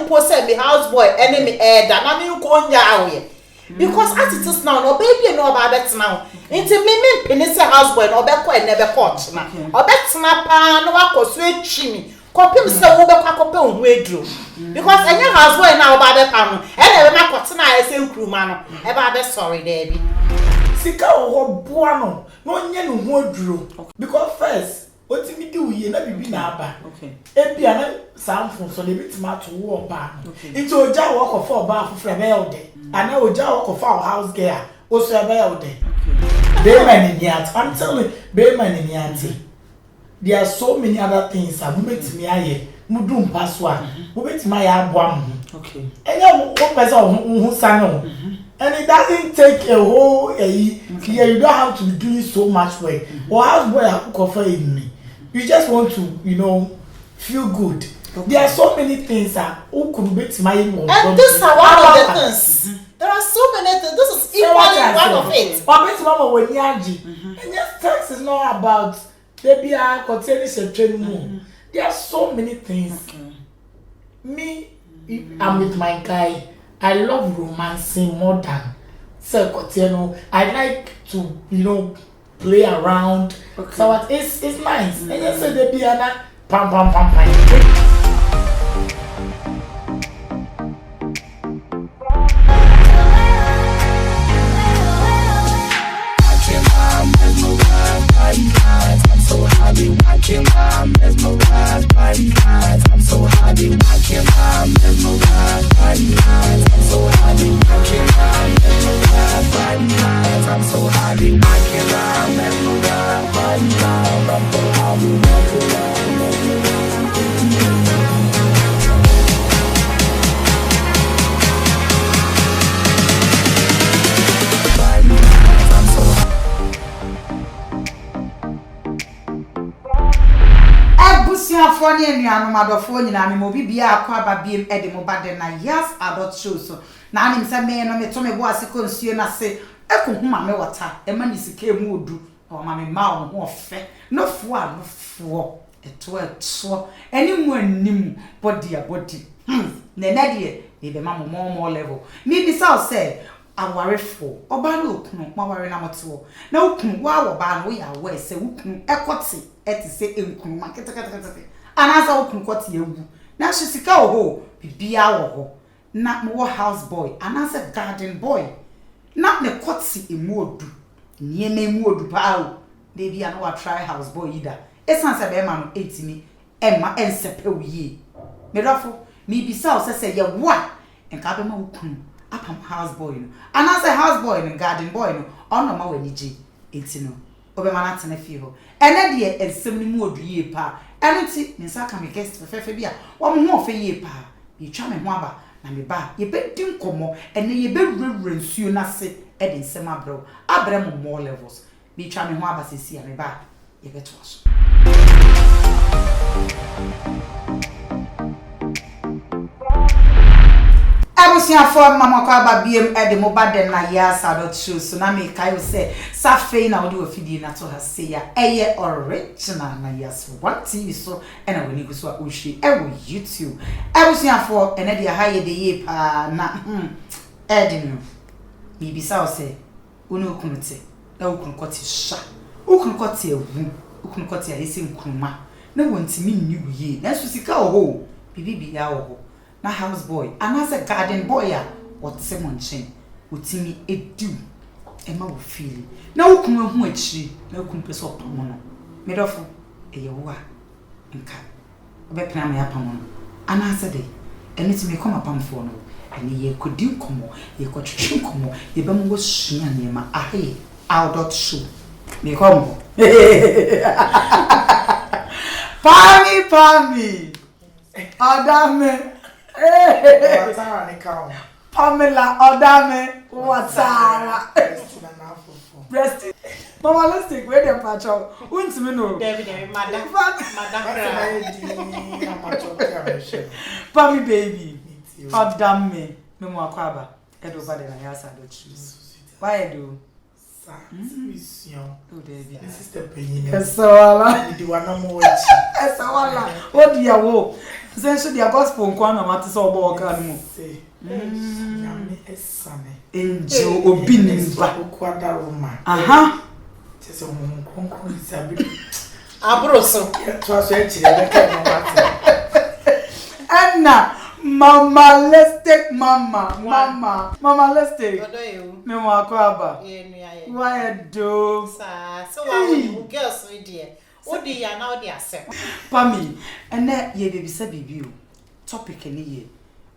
mpo say me houseboy enemy da na me ko nya awe because as it is now no baby no ba bet now into me pin say houseboy no be ko e ne be court na obetena pa no akoso etwimi kopim say wo be kwakope ohun eduro because enya houseboy na wo ba be pa no e na be makotena ese nkruma no e ba be sorry there bi sika wo boa no no nye no ho aduro because first what me do ye na bibi na aba ebia na samfo so le bitima to wo oba into oja wo ko for oba afufre be yode ana oja wo ko for house girl o so be yode be man ni at I'm telling you be man ni at there are so many other things I betimi aye mudu mpaso a wo betimi aye aboa mo enya wo pese wo sano and it doesn't take a whole here you don't have to be doing so much work or houseboy cover in you just want to feel good. There are so many things that who could bet my mom. And this are one of the things. There are so many things. This is equally one of it. But bet mama when yaji. And yes, sex is not about baby I continue to train more. There are so many things. Me, I'm with my guy. I love romancing more than sex. I like to play around. So it's nice. And you say the piano pam pam pam pam. I'm so happy watching my mesmerized by eyes. I'm so happy watching my mesmerized by eyes. I'm so happy watching my mesmerized by eyes. I'm so happy watching my mesmerized by eyes. I'm so happy watching my mesmerized. Funny and Yamadofoni and Mobibia Aquaba beam Eddie Mobade na yes, adult shows. Now I'm some man on the Tommy was a consumer say, Echo Mamma water, a man is a came wood or Mammy Mound more fair, no one, no four, a 12 so anyone nim body a body. Nenadia, the mamma more level. Maybe South say, I worry for or Balo, no worry number 2. No, wow, ban we are way, say, equity, et say, in market. And as I open what you now she's a cow be our not more house boy, and as a garden boy. Not the cotsy in mood. Near name wood bow. They be an old try house boy either. It's not a man 80 Emma and Sepe ye. Medoffo, me be so say ya what and Cabama up on house boy. And as a house boy and garden boy, on no more energy. It's Obemanat and a fever. And then dear and 70 more ye pa. And it's it, Miss Akami guest for Fefebia. One more for ye pa. You charming waba, and me ba, ye bet dim como, and then ye bet reverence you not say, Eddin Sema bro. Abraham more levels. Be charming waba, see, and me ba, ye bet was. Abusia for mama kwaba biem Eddie Mobade na yes adult shoes. So na me kai say safe na odi ofidi na to ha say ya eye original na yes one TV so and I will so uhwe e YouTube. Abusia for ene dia ha ye de ye pa na Eddie no. Bibi sa say unu kunute na ukun koti sha. Ukun koti ewu. Ukun koti ya ese nkruma. Na wontimi nni wuye. Na so sika oho. Bibi ya oho. Na house boy and as a garden boy what someone chain utimi edu ema wo feel na ukun hu achi na ukun pese opamo no medofo eyewo a nka obepena me apamo no ana ase de eniti me koma pamfo no eni ye kodi nkomo ye kotwetwe nkomo ye bem wo sua nema ahe outdoor show me komo pami adame Pamela Odame Watara Breast Mama let's take where them patrol won't me know madam Pami baby Odame me mo akwaba edo ba de na yasa do choose why do mission. Oh, David. Sister Penny. Esawala. Di wana mo echi. Esawala. What do you wo? Say should the gospel nkwa na mate so obo oka no. Say. Nyame esame. Enjo obi nimba. Okwada Roma. Aha. Tese mo konkon isabi. Abro so. To aso echi le ka no mate. Anna, Mama, let's take Mama. Mama, let's take. What do you? Me wa ko aba. Yeah. Why do? So what girls we dear. What do you now they accept? Pami, and that ye baby say baby o. Topic ni ye.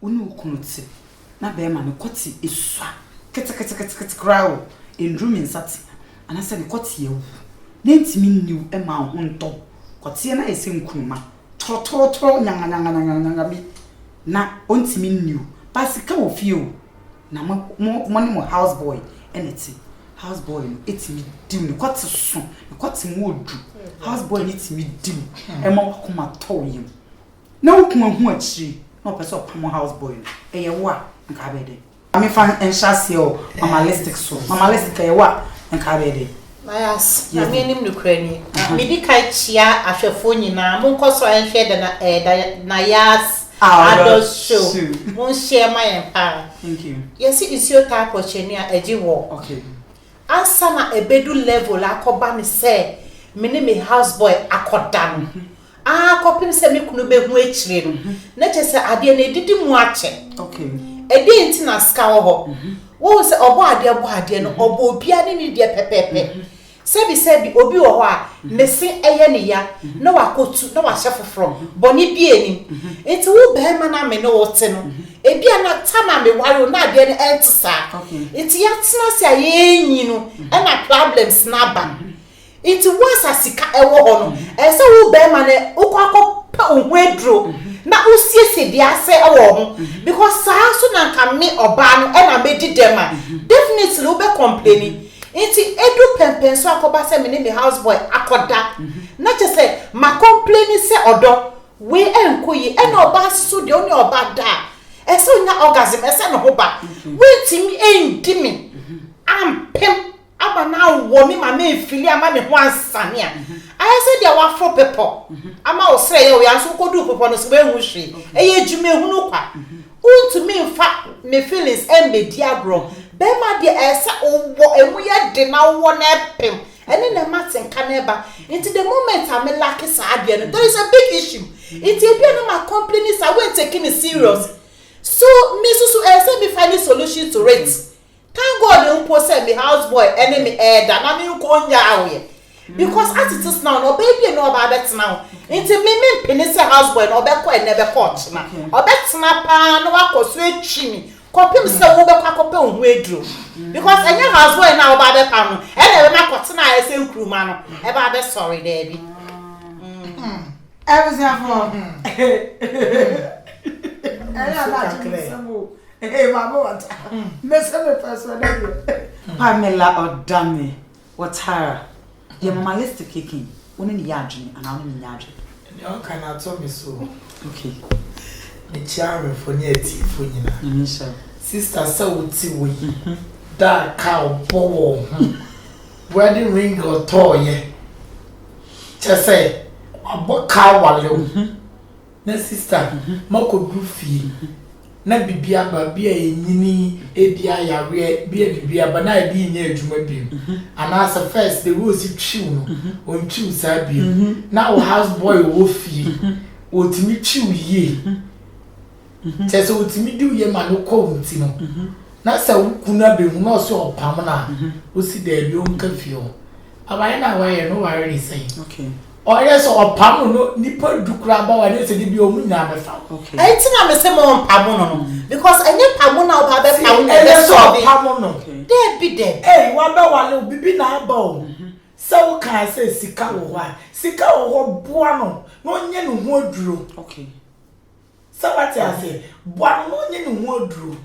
Unu kunuti. Na be ma me kwoti esua. Kete cry o. Endrum insati. Ana say me kwoti ye wu. Na ntimi niu e ma ho nto. Kwoti na ese nkunuma. Tro nyanga bi. Na ontimi niu. Pasika wo fie o. Na mo mo house boy eneti. House boy no etimi dim no kwati so. Kwati mo odu. House boy etimi dim. E ma wakoma to yim. Na wokuma hu achi. Na person pam house boy no. E ye wa nka be de. Ami fa enhase o mamalistic so. Mamalistic e wa nka be de. Mayas, na me nim nukrani. Me di kai chia ahwefo nyina. Mo nkoso enhwe de na yas adult show. Mo share my empire. Thank you. Yes, it's your type of chenia ejiwo. Okay. Ansa na ebedu level akoba me say me houseboy akoda no. Akopim se me kunu be hu echire no. Na che se ade na edidi mu ache. Okay. Edi nti na ska ho. Wo se obo ade no obo obia ne de pepepe. Sebi obi wo ho a mesi eye ne ya na wakotu na wahye foforo boni bi enim. Enti wo be ma na me no wote no. Ebia na tama me ware na ade ne entisa. Enti ya tena se ayenyi no e na problems na ba. Enti wasa sika ewo ho no. Ese wo be ma ne ukwa pa ohwedro na usiesie dia ase ewo ho because sa so na nka me oba no e na medi dem a definitely wo be complaining. Enti edu pempen so akoba se me houseboy akoda na che se ma complain se odo we enkoyi e na oba so de oni oba da e se onya orgasm e se no ho ba we timi endimi ampem aba na wo mi ma me fili ama me ho ansane a I said there were 4 people ama o sre ye o ya so kodu people no se we hu hwe e ye djume hu no kwa unto me fa me feelings e me diagro Bema de esa owo emu ye de na wo na epem ene na matin kaneba into the moment am like saade no there is a big issue it e bia no ma complain is we taking it serious so me so esa be find a solution to it thank God unpo say me houseboy enemy da na me ko nya awe because as it is now no baby no about that now into me pin say houseboy no be ko ene be coach na obetna pa no wakoso etwi mi Kopim se wo be kwa kope ohun eduro because enya houseboy na oba be pa no e na be makote na ese nkruma no e ba be sorry there bi Everything for Hey mama what me say me person Pamela Odame Watara ye mamalistic kicking woni ni yadwene ana woni ni yadwene No can I tell me so okay me chiare for ni ati for nyina Nisha sister say wuti we da ka obo wedding ring or toy just say abo ka wale na sister mako grufi na bibia ba bia enyini ebia yare bia bibia ba na edi nya adwuma bi ana as first the rose chiu no on chiu sa bi na o house boy wo fi o timi chiu ye chese o timi di ye ma no ko nti no na sa kuna be hu no so opam na o si da bi o nka fi o abaye na waye no ware ni say okay or yes or pam no nipa dukura ba wa dey say bi o mu nya be fa okay I think I say more pam no because any pam na oba be pam no dey so pam no dey be there eh wa be wale bibi na aba o so can say sika wo wa sika wo boa no no nye no ho aduro okay so what I say boa no nye no ho aduro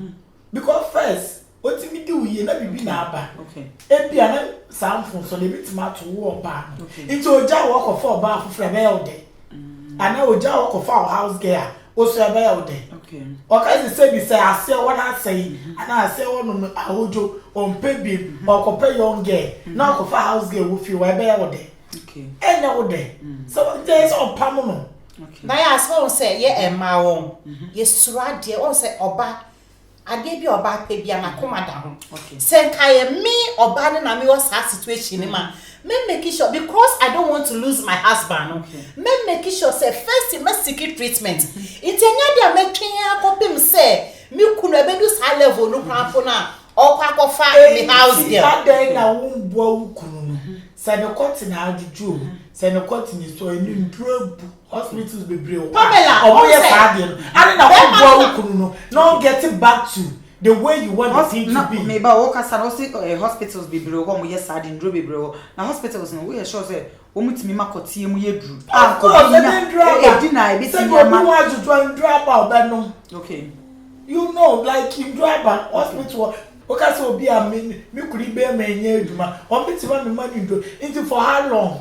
because first what me do ye na bibi na aba okay e bia na samfo so le bitima to wo oba into oja wo ko for oba afofra be elde ana oja wo ko for house girl osu ebe ya ode okay okazi say bi say ase wona say ana ase wono ahojo ompe bi okope young girl na okofa house girl wo fi wa ebe ya ode okay enya ode so there is opam no okay na ya so say ye emma won ye sura de on say oba ade bi oba pe bia na komada ho okay say kai me oba ne na me was that situation ni ma me make sure because I don't want to lose my husband okay me make sure say first me seek treatment itenya dia me twen akopim say me kunu ebedu sa level no krampo na okwa kofa me house girl adan na wo mbo ukunu no say the court na ajuju say the court ni so enu improve hospitals be brave Pamela oboye saade no and na wo mbo ukunu no no get back to the way you want the thing to be. Me ba wo kasa no say hospitals be brave ko mo yes side ndro be brave na hospitals no we sure say wo mutimi makotie mu yedru ah ko e di na e bi ti ma ma wa juju ndro aba obeno okay you know like in driver hospital okay so obi am me kuri be ma nya aduma o me ti ma me money ndro into for how long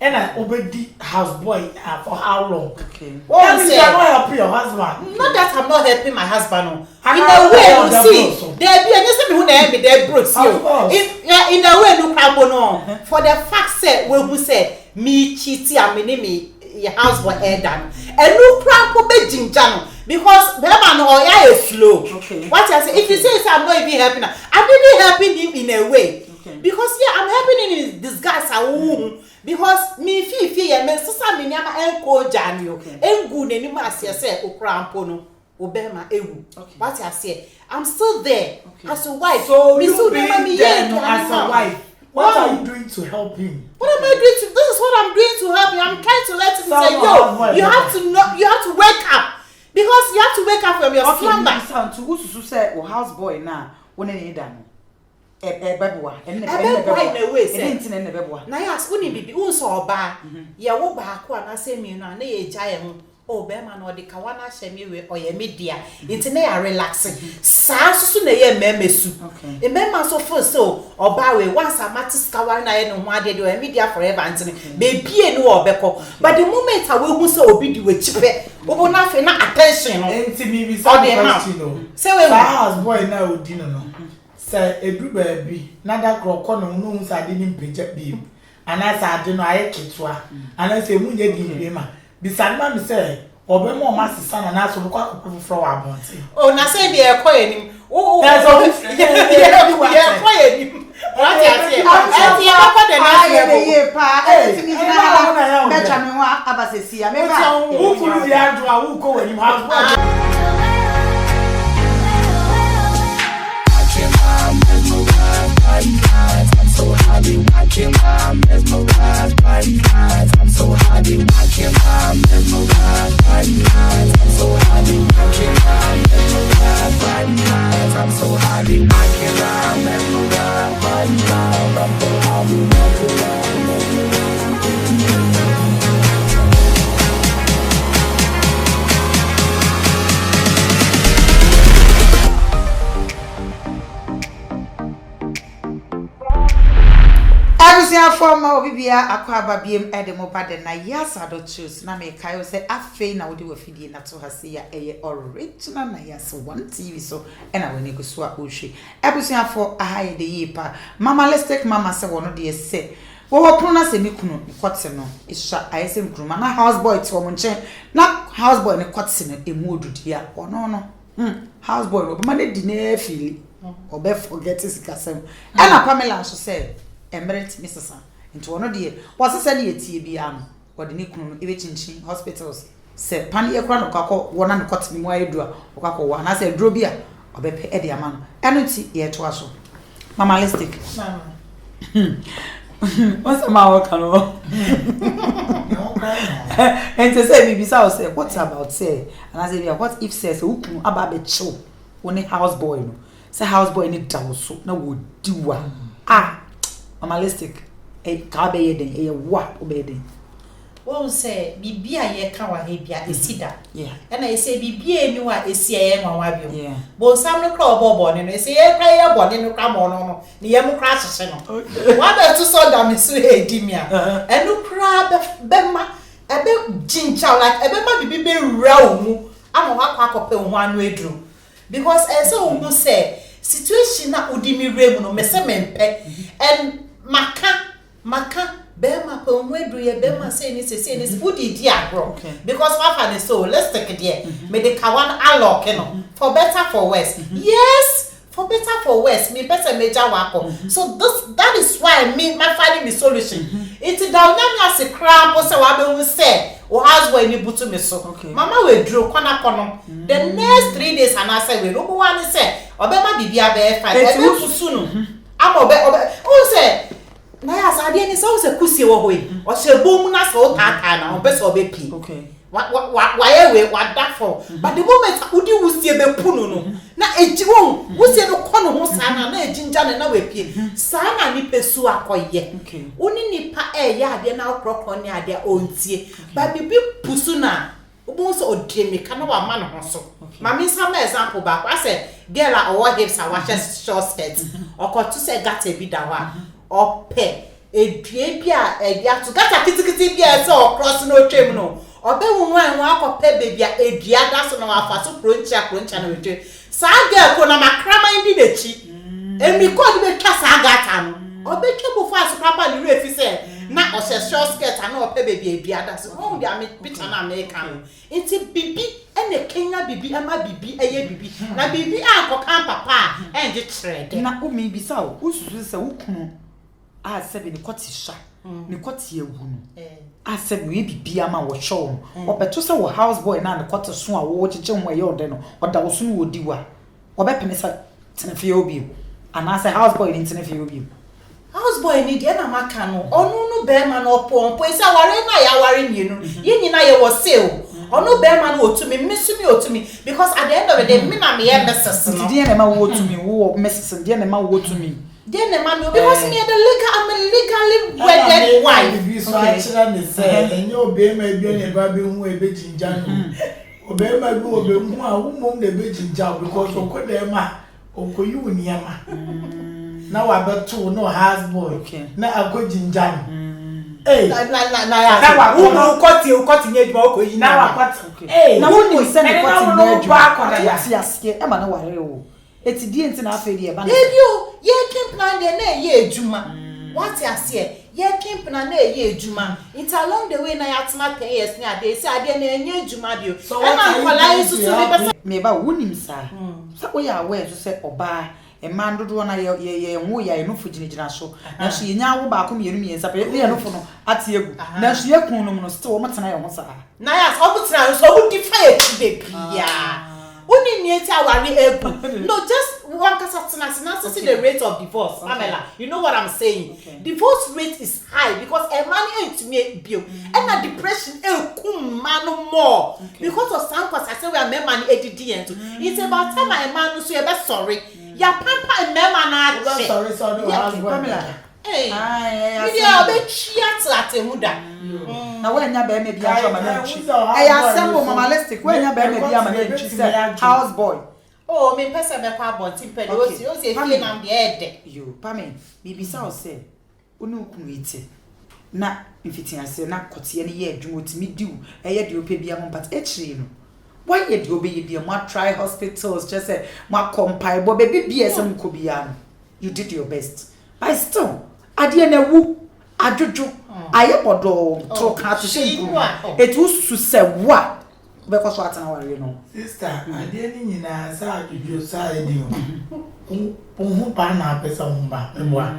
and I obedi houseboy for how long okay well you are not helping your husband not that I'm not helping my husband no in a way you see there be any say me who na help me there broke see in a way no crabo no for the fact say we who say me cheating am me your houseboy elder and no crabo be jinja no because the man or ya is slow okay what I say if you say I'm not even helping I'm really helping him in a way okay because yeah I'm helping him in disguise because me fi ya me sisa me nyama enko jani o engu neni ma ase se okrampo no obema ewu what I say I'm still there as a wife so me you be there as a wife what are you doing to help him what am I doing to this is what I'm doing to help you I'm trying to let him say yo you have to know you have to wake up because you have to wake up from your slumber sound to who say o houseboy na wona ni da no beboa enne way say enne enne beboa na ya ask uni bibi unso oba ye wo ba ko na se mi na ye gya ye ho o be ma na odi ka wana hye mi we oye media nti na ya relax saa susu na ye memesu e mema so feel so oba we once amatis ka wana na ye no ho ade de o media forever nti be bie no obekọ but the moment a we hu say obi di we chipe obo na fe na attention no nti mi bi say question no say we house boy na odi no say edu baabi na da kroko no no hu say ade ni mpagya bi ana say ade no aye ketwa ana say mu nye di ma bisanma mi say obema o masisa na na so kwa kokoro fro wa bonte o na say bi e ko enim o na so ye ko enim what ya say e ti papa de na ye pa e ti mi na becha me wa abasesi a me ba wo kuru di adu a wo ko enim house I'm so happy watching my mesmerized body lines. I'm so happy watching my mesmerized body lines. I'm so happy watching my mesmerized body lines. I'm so happy watching my mesmerized body lines. I'm so happy watching my mesmerized body lines. Abusia forma obibia akwa babiem edemo bade na yasa do choose na me kai say afei na wode wafidie na to hase ya eye original na yasa one TV so ena we ne go so a ohwe abusia for ahaye de yipa mama let's take mama say wono de se wo pro na se mi kunu kote no isha ayese mkruma na houseboy ti wo nche na houseboy ne kote no emu odudia ono no houseboy no ma ne di na feel obe forget sikasem ena Pamela so say emerent misesa into ono de was say na yetie bia no wode ne kunu no ebe chinchin hospitals se pan ye kra no kwakọ wona no kotimi mu ayedu a kwakọ wa na se dro bia obepe e de ama no eno ti ye to aso mama listic what's my work no and to say bibi say say what about say and I say what if says ukunu aba be chill woni house boy no say house boy ni dawo so na wo diwa Normalistic ka be yeden e wa obeden won say bibia ye ka wa he bia esida yeah na ye say bibia enu a esi ye nwanwa bio bo sam no kra obobo ne no say ye kra ye bone no kra mo no ne ye mu kra hyehye no wa be to so da me so e di mi a enu kra be ma ebe jincha like ebe ma bibi be wura omu ama wakwa akope ho anu edru because ese wo say situation na udimi rem no me se mempe and maka bema pe ho edru ye bema say ni udi di agro because wafa ne so let's take it there me the kawan unlock no for better for worse yes for better for worse me better major wako so that is why me my finding the solution it down na as cramp so wa be hu say o husband ni butu me so mama we duro kwana kono the next 3 days and I say we no one say obema bibia be fight e kusu no am obe o say na ya sa de ni so say kusie wo hoyi o se bom na so tata na obe so obe pi why we what that for but the moment udi wusie be punu no na eji won wusie no kono ho sana na ejinja na we pie sana ni pesu akoye oni nipa ya ade na okrokro ni ade ontie ba bibi pusu na obo so odie me kana wa ma no ho so mami some example ba kwa say girl a owo hips a wa short skirt okotu say gata bi da wa ope edue bia edia to gata kitikiti bia say cross no twem no obe wunwan wa akope baby a edua da so na wa fa so kroncha na wetwe saga ko na makrama ndi dechi emi ko de twa saga no obe twebo fa so papa ni refi se na o se short skirt na ope baby edua da so ho dia me picture na America no enti bibi ene Kenya bibi ama bibi eye bibi na bibi ankoka papa enje trade na umi bisa o ususu se wukunu a sebe ni kotisha ni koti ewu no asem we bibia ma wo show obeto se wo house boy na ne koto so a wo chiche ho ye ode no oda wo so no odiwa obepene sa tenefie obi ana se house boy ni tenefie obi house boy ni de na maka no onu no be ma no pompo isa ware na ya ware mienu ye nyina ye wo se o onu be ma no otumi mesumi otumi because at the end of the day me na me ye messes no de na ma wo otumi wo messes de na ma wo otumi then man because me the legal I'm a legally wedded wife so actually me say enye obema bi na ba be hu ebe jinja no obema bi obe hu a wo mom na be jinja because okodema okoyi uniama na wa beto no husband na ago jinja eh na ya wo ukoti nye duma okoyi na wa kwati na wo ni se ne kwati na duma akoda ya ti aske e ma na ware o eti die nti na aferi e ba na ebio ye kemp na de na ye ejuma what ase ye kemp na ye ejuma it along the way na ya tena 10 years ni ade se ade na enye ejuma bio e na nkola yesu so me ba wonim sa wo ya aware so se oba e man dodo na ye nwo ya enu fujinigina so na so ye nya wo ba ko mienu miensa pe ye no fo no ate egu na so ye kun no no still wo tena ye ho sa na ya so wo tena so wo defy it ya Only near worry able. No, just one case see the rate of divorce, Pamela. You know what I'm saying? Okay. Divorce rate is high because a man ain't me bill. And a depression man more. Because of some cause I say we are men money ADD. It's about time my man so you're best sorry. Ya pampa and men man sorry, Pamela. Hey, I be cheat at a muda. Na when ya be me bia so ma na ntwi e ya sembo mamalistic when ya be me bia ma na ntwi say house boy oh me pesa me kwa bonti pede o si fie na me ede yo pame bibi sa o say onu kunu ite na mfiti ase na kote ne ye adwuma otimi diu e ye de ope bia mo but e chiri no why ye de obe ye bia mo try hospitals just say mo compile bo be bia se mo ko bia no you did your best but still ade na wu adwojo aye bodo to ka to say etu su se wa be ko so atana ware no sister ade ni nyina sa adwojo sa edi o pa na pesa humba emwa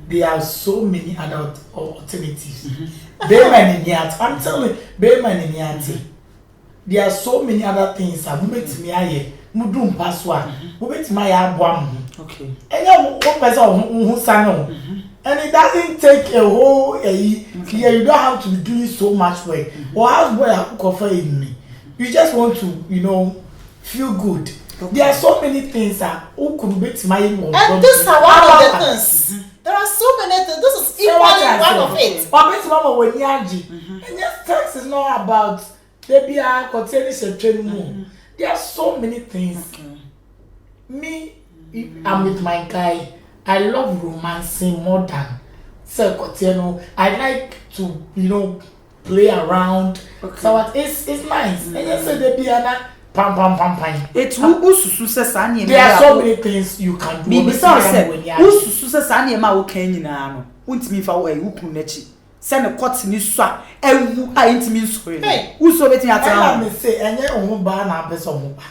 there are so many other alternatives I'm telling you there are so many other things me aye mudum paswa mubetimi aye aboa mo okay enya wo pesa hu sano and it doesn't take a whole yeah, you don't have to be doing so much work. Or house boy cover in me. You just want to, you know, feel good. Okay. There are so many things that who could be my mom. And this is one of the things. There are so many things. This is equally one of it. But Miss Mama when yaji. And yes, tax is not about maybe I continue to train more. There are so many things. Okay. Me, I'm with my guy. I love romancing more than Selcotiano. I like to, you know, play around. Okay. So it's nice. And you say the piano pam. It will susu se sani. There are so many things you can do. Maybe so say susu se sani ma wo kan nyina no. Untimi fa wo ukunu nachi. Se ne court ni so a ewu a intimi nsori. Wo so beti ata. I me say enye ohun ba na abeso ohun ba.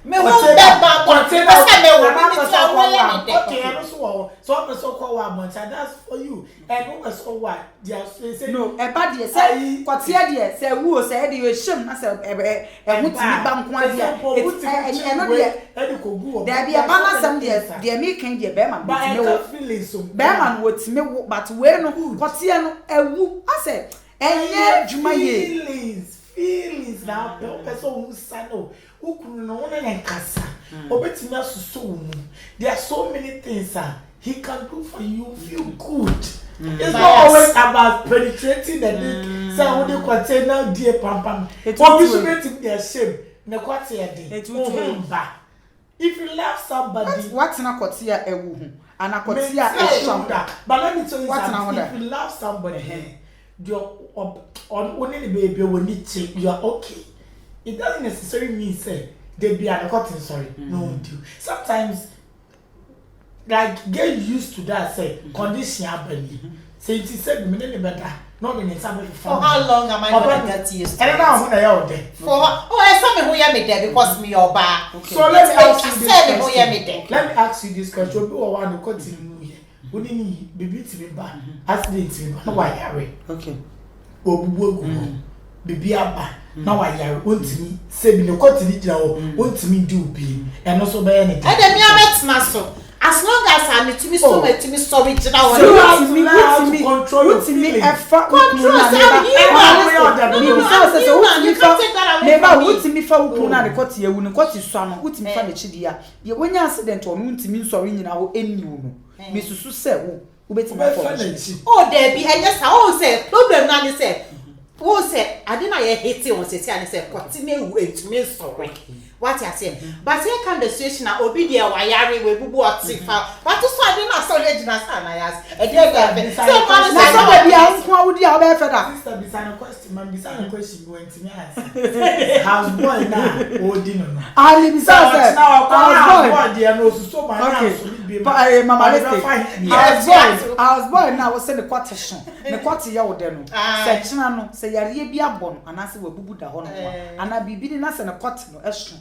Me wo ba container say me wo ni ti awon ya me okay, I know so person call wa moncha that's for you. And who was so what? They say no, e ba de say kwatia de say wu say de we shim na say mutimi ba nko ade e no de e ko gu o. There be a balance am de me kan de be ma me wo feelings so. Be ma wo ti me wo but we no kwatia no ewu I say enye djuma ye feelings na person who sano ukunu no wona nkasa obetimi asuso wo mu. There are so many things he can do for you feel good. It's not always about penetrating the dick. Say how they container dear pam. What you should be their shame. Ne kwati e dey. If you love somebody, what's na kwatia ewu hu. Ana kwatia e sham. But let me tell you something. If you love somebody, you're on only the baby when you are okay. It doesn't necessarily mean say they be an cotton sorry. No do. Sometimes like get used to that say condition happen. Say it is said me better. Not in example for how long am I going to get used to? And now when I out there. For I saw me who hear me there because me your bar. So let me ask you this question. Let me ask you this question. Obi o wa no continue here. Oni ni baby ti me ba. Accident me ba. No wa yare. Okay. Obubu ogu. Baby aba. Na wa yare. Ontimi say bi no continue jira o. Ontimi do bi. E no so be any. E dem ya metna so. As long as I'm to me so much to me sorry to that one. So you have to control your feelings. You can't take that away from me. Utimi fa ukuna de kwati ewu ne kwati so ano utimi fa ne chidi ya ye wonya accident ono utimi nsori nyina wo eni wo no me susu se wo ubetimi fa oh there be and yes how say problem na ni say wo say ade na ye hate won say ani say kwati me ewu etimi nsori what you say but here come the situation na obi there wayare we bubu otifa but so ade na so legend na yas e dey go so man say somebody else who would you be feda sister be sign a question man be sign a question go ntimi answer house boy na odi no no ali be say house boy there no so man na so be mama let's house boy na we say the quotation the quote ya wo de no say china no say yare bi abon anase we bubu da ho no ana bibi na say the quote no eso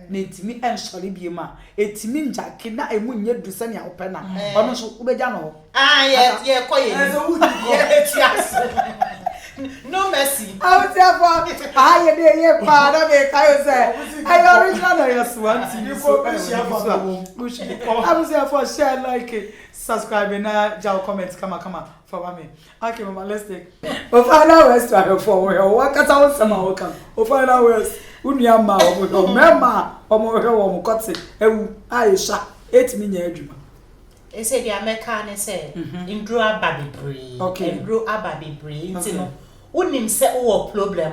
na etimi enshore biema etimi njake na emu nye du se ne awopɛ na ɔno so ubeja no ye koye no mercy I was there for I dey here pa na me kai say I original na your swan you go share for I was there for share like subscribe na jaw comment kama for me okay mama let's take o final words to have for we o wakata o sama o kan o final words unia ma o mema o mo hwe wo mo kote ewu aisha 8 minute adwuma e say the american say indro ababebre indro ababebre intino unim say o problem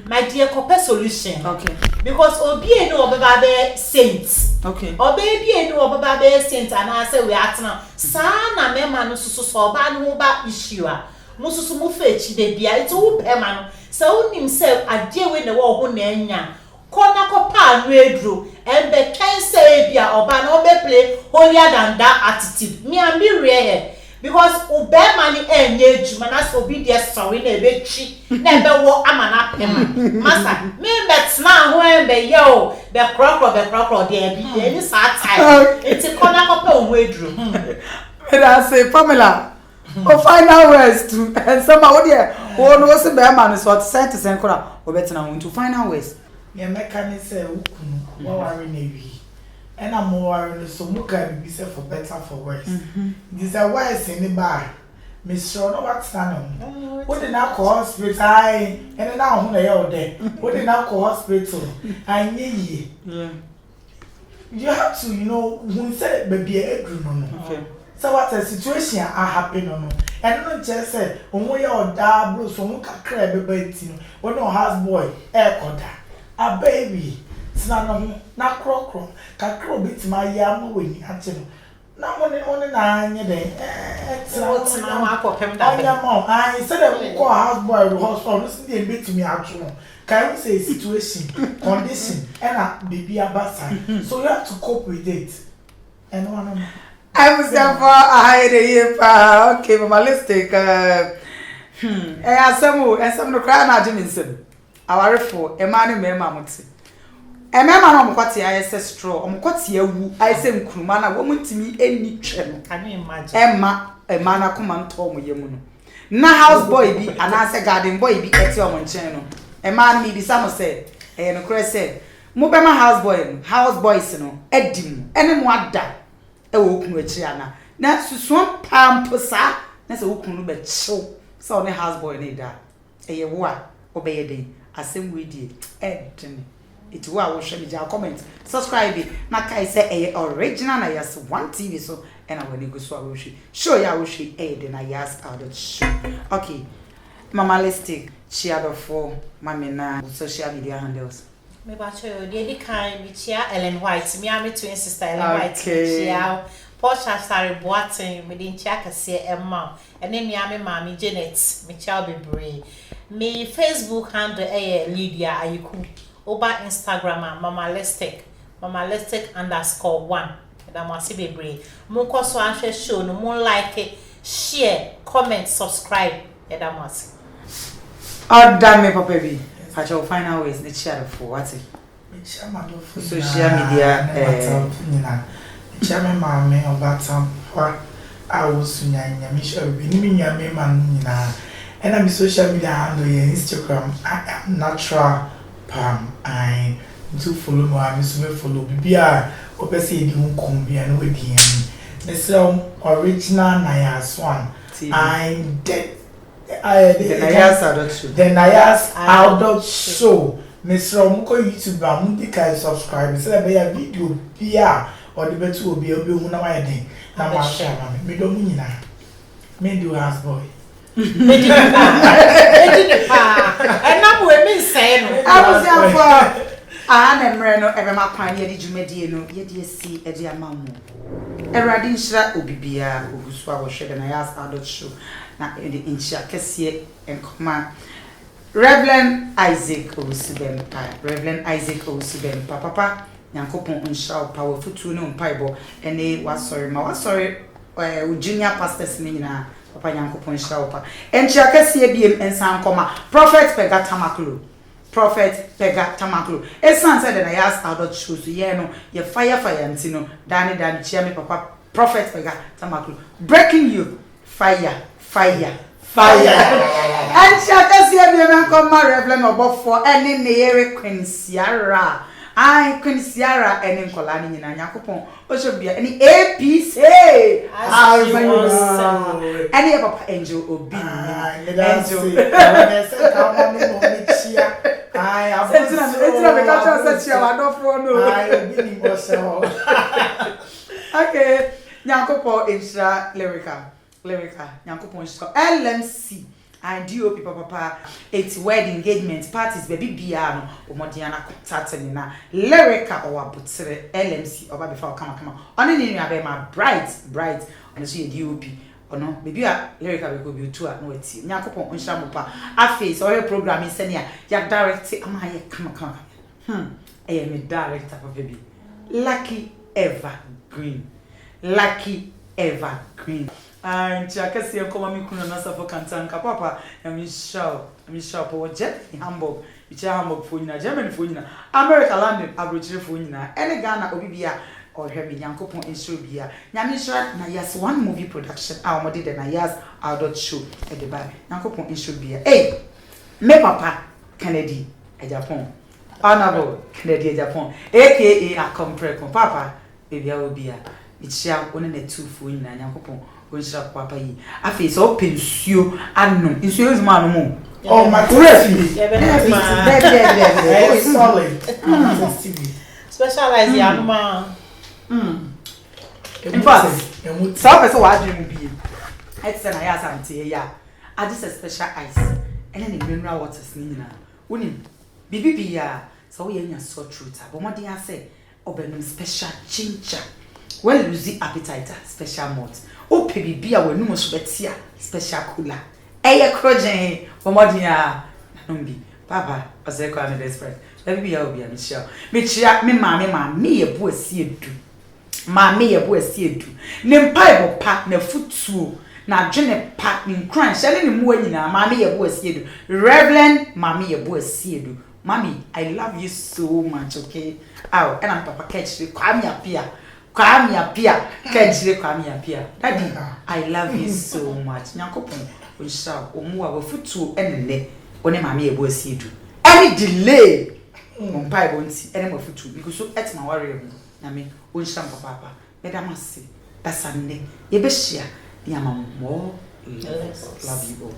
my dear copy solution okay because obi enu obeba be saint okay obi enu obeba be saint and say we atena sa na mema no susu so oba no ba issue a mususu mu fa echi de bia it wo pema no so unim say ade we na wo ho na anya kona kopa anu edru embe kan say bia oba na obe play holier than that attitude me am be rare because obema ni enye ejuma na so be there sorry na ebechi na ebe wo amana pema masa me betna ho embe ye o be krokro there bi any sa time enti kona kopa ohun edru and I say Pamela o final words to and some what there o no se be man so to send kora o betina ho to final words ye mechanic say ukunu wa ware na wi and am ware no so muka bi say for better for worse this is why say ni ba me sure no what stand on what in na hospital ai and na ho na ye o de what in na hospital anyi yeah you have to when say baby edru no okay so what a situation happen no and no just say omo ye oda bro so mo kakra be ba ti no when no house boy koda a baby tina no na krokro kakro bit ma ya ma weni ate no na one na anye den what's now akopem da be anya mo I said that call houseboy the hospital no see dey bet me atwo can you say situation condition and baby abasa so you have to cope with it and one I was there for I here pa okay Mamalistic asem no cry na agye nsem awarefo emane mema mote emema na omkwate ayese straw omkwate awu ayese nkruma na wo mutimi eni twe no can you imagine ema na koma nto mo yemu no na house boy bi anase garden boy bi eti omo nchen no ema na mi bi samo say no kure say mo be ma house boys no edim ene mo ada e wo kunu echi ana na susuon pamposa na se wo kunu be chill so ne house boy ne da eye wo a obeye den asem we die edin it wo a wo hwe me ja comment subscribe na kai say eye original na yes one TV so and I when go so a wo hwe show ya wo hwe eye na yes out of show okay Mamalistic chia for mamina social media handles me ba cho dey kind bi chia Ellen White me am twin sister Ellen White chia Portia Sari Boatin me din chia kase emma ene me am mama Janet me chia bebre me Facebook handle Lydia Ayiku over Instagram Mamalistic_1 da mo ase bebre mo ko so ahwe show no mo like share comment subscribe da mo ase damn me papa bi at your final ways the share for what social media Chama mama obatam kwa awusunya nyame share bi ni nyame man nyina and I'm social media handle Instagram I am natural pam I do follow me I miss me follow bibia opese edi hunkom bia no wedi en the original Nayas one I'm dead the Nayas adult show Mr. Muko YouTube amundika subscribe say be ya video bia or the betu obi hu na why den na ma share me do nyina me do house boy me di pa and na we me say no abusafo na mre no ebe ma kwan ye di dwumadie no ye di esi e di ama mo erade nhyira obibia ogusu a wo hwede na Nayas adult show na e di nhyira kese enkoma Reverend Isaac Owusibempa papa Nyankopon nshaw power futu ne mpaibo ene wasori junior pastors ni nyina papa Nyankopon nshaw pa enchia kase biem ensan koma prophet Pega Tamaklo esan said na Nayas adult show so ye no ye fire ntino dani chia me papa prophet Pega Tamaklo breaking you fire and shaka see me come my Reverend Obofo ene neyere Queen Sierra ene nkola ni nyina Yakopon oshobia ene APC ene papa Angel Obi Angel okay Yakopon insha lyrical Yakopon LMC and DOP papa it's wedding engagement parties baby bia no omodiana contact ni na lyrical or abutere LMC oba before kama oni ni nua be ma bright ono so ye DOP ono baby a lyrical we go be tu a no ati Yakopon onsha mopa afi so your program is senior ya direct ama ye kama eh me director papa baby Lucky Evergreen and chakasi yakoma mikuna nasa for kantanka papa yamishaw po jet Hamburg icha Hamburg for nyina Germany for nyina America London abrochire for nyina ene Ghana obibia or hemi Nyankopon insurubia nyamisha na yes one movie production our mode the Nayas adult show at the bar Nyankopon insurubia me papa Kennedy e Japan honorable Kennedy Japan aka akompreko papa bibia obia icha one na two for nyina Nyankopon Onshira papa yi afi so pensuo anu nsuo ezuma anu mu oh my solid specialize ya anu ma in fact so person wa dream bi it's na ya santie ya I just a special ice and then mineral waters ni nyina woni bibi ya so we nya so truth but what dey say obenum special ginger Well, lose appetite, special malt. Oh, baby, be a wenum so betia, special cooler. Eye crojen, omodia, numbi. Papa, Ozeko am best friend. Let me be a Michelle. Michia, me mamma, me a boy see do. Mammy a boy see do. Nem pipe pack ne foot too. Na dwene pack in crunch, selling him when mammy a boy see do. Reverend, mammy a boy see do. Mommy, I love you so much, okay? Oh, and I'm Papa catch you, come here, catch you, come here, Daddy, I love you so much. Nyakopon, we shall, our foot too, and then, when mammy a boy see do. Any delay, Pie won't see any more foot too, because so at my warrior, Nami, we shall, Papa, let I must say, that's Sunday, you be share, the amount more love you all.